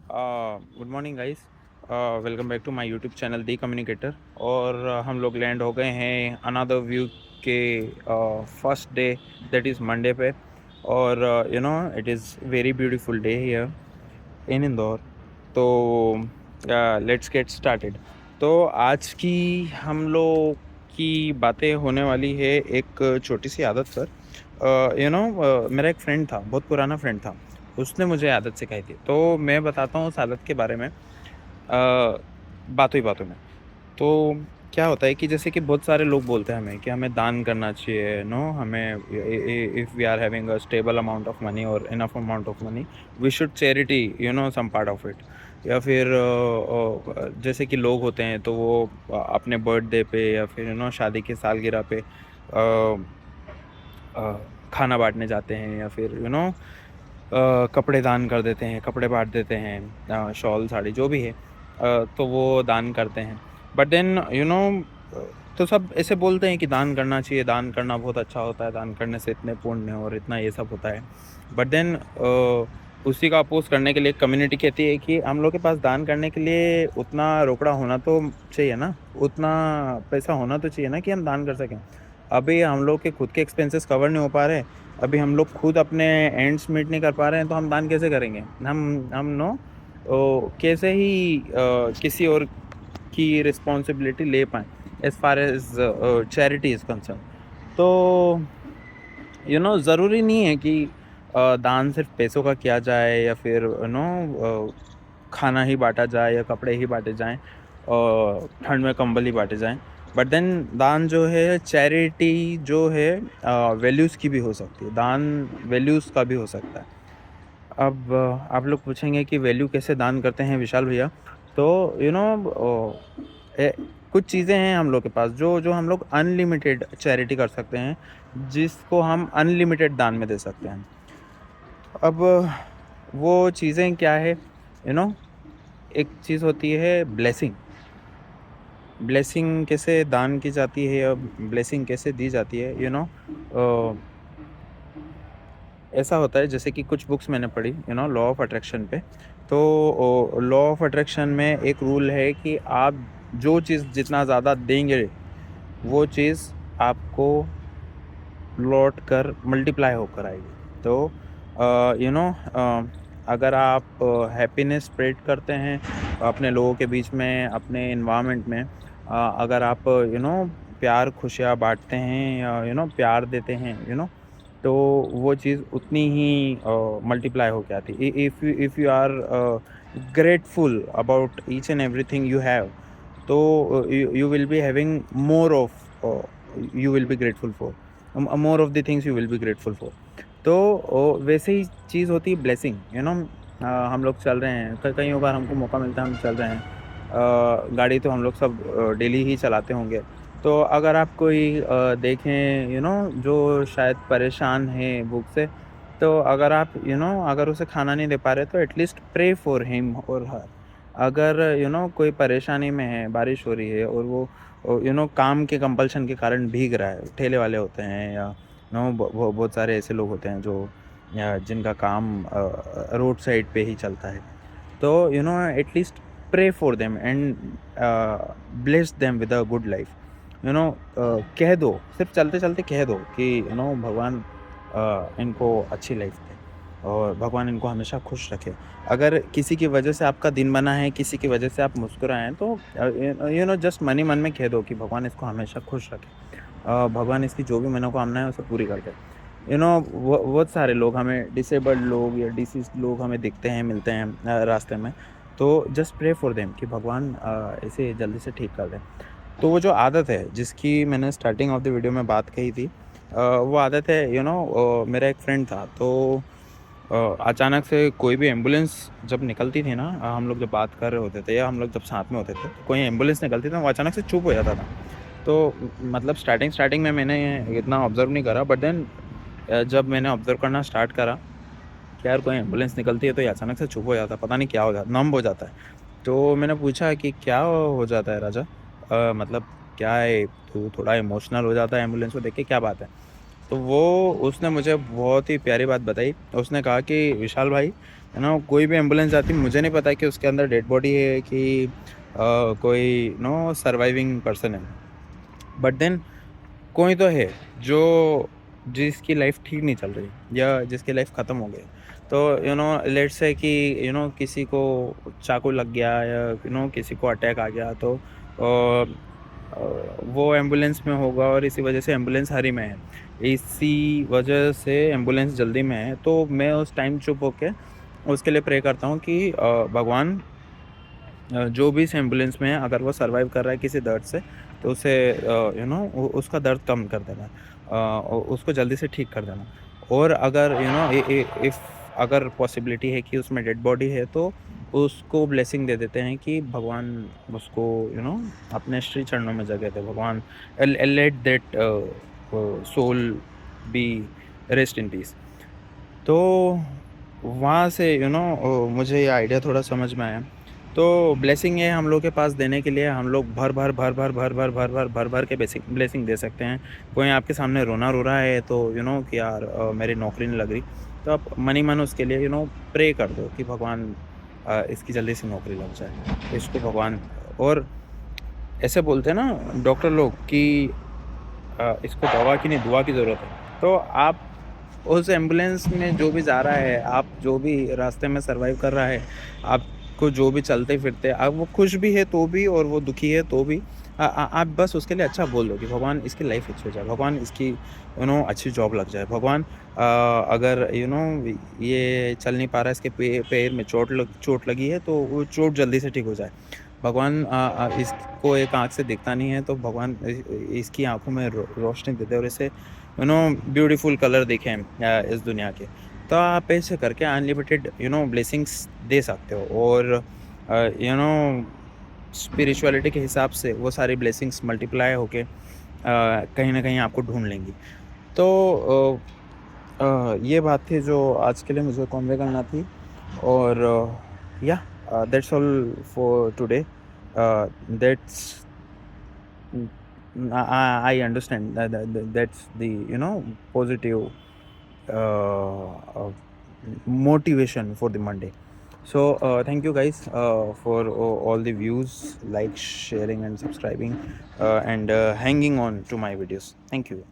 Good morning guys. Welcome back to my YouTube channel the communicator. और हम लोग land हो गए हैं अनदर व्यू के first day, that is Monday पे। और it is very beautiful day here in Indore. तो लेट्स गेट स्टार्टेड। तो आज की हम लोग की बातें होने वाली है एक छोटी सी आदत पर। मेरा एक फ्रेंड था, बहुत पुराना फ्रेंड था। उसने मुझे आदत सिखाई थी, तो मैं बताता हूँ उस आदत के बारे में बातों ही बातों में। तो क्या होता है कि जैसे कि बहुत सारे लोग बोलते हैं हमें कि हमें दान करना चाहिए, नो हमें, if we are having a stable amount of money और enough amount of money, we should charity some part of it. या फिर जैसे कि लोग होते हैं तो वो अपने बर्थडे पे या फिर शादी की सालगिरह पे खाना बांटने जाते हैं, या फिर कपड़े दान कर देते हैं, कपड़े बांट देते हैं, शॉल साड़ी जो भी है, तो वो दान करते हैं। बट देन तो सब ऐसे बोलते हैं कि दान करना चाहिए, दान करना बहुत अच्छा होता है, दान करने से इतने पुण्य और इतना ये सब होता है। बट देन उसी का अपोज करने के लिए कम्युनिटी कहती है कि हम लोग के पास दान करने के लिए उतना रोकड़ा होना तो चाहिए ना, उतना पैसा होना तो चाहिए ना कि हम दान कर सकें। अभी हम लोग के खुद के एक्सपेंसेस कवर नहीं हो पा रहे, अभी हम लोग खुद अपने एंड्स मीट नहीं कर पा रहे हैं, तो हम दान कैसे करेंगे? हम कैसे ही किसी और की रिस्पॉन्सिबिलिटी ले पाएँ as far as charity is concern. तो ज़रूरी नहीं है कि दान सिर्फ़ पैसों का किया जाए, या फिर खाना ही बाँटा जाए या कपड़े ही बाँटे जाएँ और ठंड में कंबल ही बाँटे जाएँ। बट देन दान जो है, चैरिटी जो है, वैल्यूज़ की भी हो सकती है। दान वैल्यूज़ का भी हो सकता है। अब आप लोग पूछेंगे कि वैल्यू कैसे दान करते हैं विशाल भैया? तो कुछ चीज़ें हैं हम लोग के पास जो जो हम लोग अनलिमिटेड चैरिटी कर सकते हैं, जिसको हम अनलिमिटेड दान में दे सकते हैं। अब वो चीज़ें क्या है? यू नो एक चीज़ होती है ब्लेसिंग। ब्लेसिंग कैसे दान की जाती है या ब्लेसिंग कैसे दी जाती है? ऐसा होता है जैसे कि कुछ बुक्स मैंने पढ़ी, लॉ ऑफ अट्रैक्शन पे। तो लॉ ऑफ अट्रैक्शन में एक रूल है कि आप जो चीज़ जितना ज़्यादा देंगे, वो चीज़ आपको लौट कर मल्टीप्लाई होकर आएगी। तो अगर आप हैप्पीनेस स्प्रेड करते हैं अपने लोगों के बीच में, अपने एनवायरनमेंट में, अगर आप प्यार खुशियाँ बांटते हैं या प्यार देते हैं, तो वो चीज़ उतनी ही मल्टीप्लाई होके आती है। If you are grateful about each and everything you have, तो you will be having more of, you will be grateful for, more of the things you will be grateful for. तो वैसे ही चीज़ होती है blessing. हम लोग चल रहे हैं, कई बार हमको मौका मिलता है, हम चल रहे हैं, गाड़ी तो हम लोग सब डेली ही चलाते होंगे। तो अगर आप कोई देखें जो शायद परेशान है भूख से, तो अगर आप अगर उसे खाना नहीं दे पा रहे, तो एटलीस्ट प्रे फॉर हिम और हर। अगर कोई परेशानी में है, बारिश हो रही है और वो काम के कंपल्शन के कारण भीग रहा है, ठेले वाले होते हैं, या बहुत सारे ऐसे लोग होते हैं जो, या जिनका काम रोड साइड पे ही चलता है। तो at least pray for them and bless them with a good life. कह दो, सिर्फ चलते चलते कह दो कि भगवान इनको अच्छी लाइफ दे और भगवान इनको हमेशा खुश रखे। अगर किसी की वजह से आपका दिन बना है, किसी की वजह से आप मुस्कुराए हैं, तो जस्ट मन ही मन में कह दो कि भगवान इसको हमेशा खुश रखे, भगवान इसकी जो भी मनोकामना है उसे पूरी कर दे। बहुत सारे लोग हमें, डिसेबल्ड लोग या डिसीज़्ड लोग हमें दिखते हैं, मिलते हैं रास्ते में। तो जस्ट प्रे फॉर देम कि भगवान इसे जल्दी से ठीक कर दें। तो वो जो आदत है जिसकी मैंने स्टार्टिंग ऑफ द वीडियो में बात कही थी, वो आदत है, मेरा एक फ्रेंड था। तो अचानक से कोई भी एम्बुलेंस जब निकलती थी ना, हम लोग जब बात कर रहे होते थे या हम लोग जब साथ में होते थे, तो कोई एम्बुलेंस निकलती थी, वो अचानक से चुप हो जाता था। तो मतलब स्टार्टिंग में मैंने इतना ऑब्ज़र्व नहीं करा, बट देन जब मैंने ऑब्ज़र्व करना स्टार्ट करा कि यार कोई एम्बुलेंस निकलती है तो ये अचानक से चुप हो जाता है, पता नहीं क्या हो जाता, नंब हो जाता है। तो मैंने पूछा कि क्या हो जाता है राजा? मतलब क्या है, तू थोड़ा इमोशनल हो जाता है एम्बुलेंस को देख के, क्या बात है? तो वो उसने मुझे बहुत ही प्यारी बात बताई। उसने कहा कि विशाल भाई, कोई भी एम्बुलेंस जाती, मुझे नहीं पता कि उसके अंदर डेड बॉडी है कि कोई सर्वाइविंग पर्सन है। बट देन कोई तो है जो जिसकी लाइफ ठीक नहीं चल रही या जिसकी लाइफ ख़त्म हो गई। तो लेट्स से कि किसी को चाकू लग गया या किसी को अटैक आ गया, तो वो एम्बुलेंस में होगा और इसी वजह से एम्बुलेंस हरी में है। इसी वजह से एम्बुलेंस जल्दी में है, तो मैं उस टाइम चुप होके उसके लिए प्रे करता हूँ कि भगवान जो भी इस एम्बुलेंस में है, अगर वो सर्वाइव कर रहा है किसी दर्द से, तो उसे उसका दर्द कम कर देना, उसको जल्दी से ठीक कर देना। और अगर इफ़ अगर पॉसिबिलिटी है कि उसमें डेड बॉडी है, तो उसको ब्लेसिंग दे देते हैं कि भगवान उसको अपने श्री चरणों में जगह दे। भगवान let that soul be rest in peace. तो वहाँ से मुझे ये आइडिया थोड़ा समझ में आया। तो ब्लेसिंग है हम लोग के पास देने के लिए, हम लोग भर भर भर भर भर भर भर भर भर भर के बेसिक ब्लेसिंग दे सकते हैं। कोई आपके सामने रोना रो रहा है, तो कि यार मेरी नौकरी नहीं लग रही, तो आप मनी मन उसके लिए प्रे कर दो कि भगवान इसकी जल्दी से नौकरी लग जाए, इसको भगवान। और ऐसे बोलते हैं ना डॉक्टर लोग कि इसको दवा की नहीं दुआ की ज़रूरत है। तो आप उस एम्बुलेंस में जो भी जा रहा है, आप जो भी रास्ते में सर्वाइव कर रहा है, आपको जो भी चलते-फिरते अब वो खुश भी है तो भी और वो दुखी है तो भी, आप बस उसके लिए अच्छा बोल दो कि भगवान इसकी लाइफ अच्छी हो जाए, भगवान इसकी अच्छी जॉब लग जाए, भगवान अगर ये चल नहीं पा रहा है, इसके पैर में चोट लगी है, तो वो चोट जल्दी से ठीक हो जाए। भगवान इसको एक आँख से दिखता नहीं है, तो भगवान इसकी आँखों में रोशनी दे दे और इसे ब्यूटीफुल कलर दिखें इस दुनिया के। तो आप ऐसे करके अनलिमिटेड ब्लेसिंग्स दे सकते हो, और स्पिरिचुअलिटी के हिसाब से वो सारी ब्लेसिंग्स मल्टीप्लाई होके कहीं न कहीं आपको ढूँढ लेंगी। तो ये बात थी जो आज के लिए मुझे कन्वे करना थी। और या that's all for today. That's I understand that's the positive motivation for the Monday. So thank you guys for all the views, like, sharing, and subscribing, and hanging on to my videos. Thank you.